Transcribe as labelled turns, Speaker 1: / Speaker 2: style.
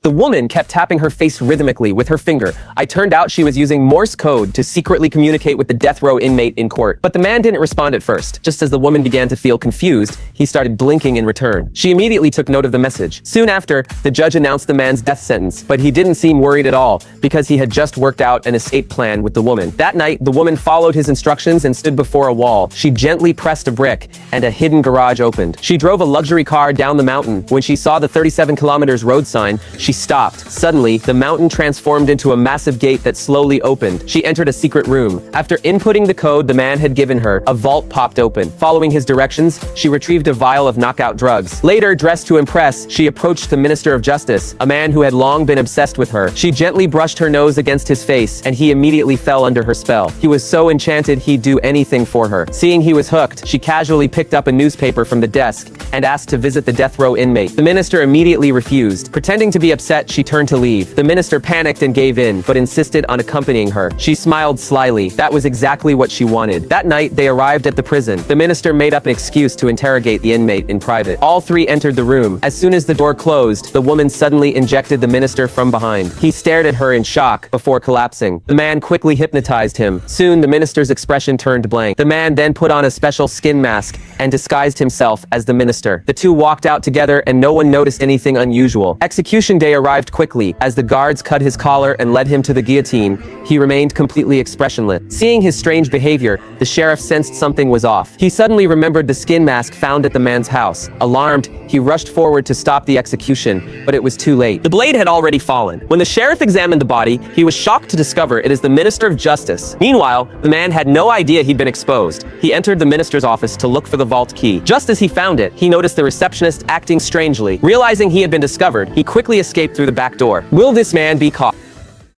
Speaker 1: The woman kept tapping her face rhythmically with her finger. I turned out she was using Morse code to secretly communicate with the death row inmate in court. But the man didn't respond at first. Just as the woman began to feel confused, he started blinking in return. She immediately took note of the message. Soon after, the judge announced the man's death sentence, but he didn't seem worried at all, because he had just worked out an escape plan with the woman. That night, the woman followed his instructions and stood before a wall. She gently pressed a brick, and a hidden garage opened. She drove a luxury car down the mountain. When she saw the 37 kilometers road sign, she stopped. Suddenly, the mountain transformed into a massive gate that slowly opened. She entered a secret room. After inputting the code the man had given her, a vault popped open. Following his directions, she retrieved a vial of knockout drugs. Later, dressed to impress, she approached the Minister of Justice, a man who had long been obsessed with her. She gently brushed her nose against his face, and he immediately fell under her spell. He was so enchanted he'd do anything for her. Seeing he was hooked, she casually picked up a newspaper from the desk and asked to visit the death row inmate. The minister immediately refused. Pretending to be upset, she turned to leave. The minister panicked and gave in, but insisted on accompanying her. She smiled slyly. That was exactly what she wanted. That night, they arrived at the prison. The minister made up an excuse to interrogate the inmate in private. All three entered the room. As soon as the door closed, the woman suddenly injected the minister from behind. He stared at her in shock before collapsing. The man quickly hypnotized him. Soon, the minister's expression turned blank. The man then put on a special skin mask and disguised himself as the minister. The two walked out together and no one noticed anything unusual. Execution day arrived quickly. As the guards cut his collar and led him to the guillotine, he remained completely expressionless. Seeing his strange behavior, the sheriff sensed something was off. He suddenly remembered the skin mask found at the man's house. Alarmed, he rushed forward to stop the execution, but it was too late. The blade had already fallen. When the sheriff examined the body, he was shocked to discover it is the Minister of Justice. Meanwhile, the man had no idea he'd been exposed. He entered the minister's office to look for the vault key. Just as he found it, he noticed the receptionist acting strangely. Realizing he had been discovered, he quickly escaped through the back door. Will this man be caught?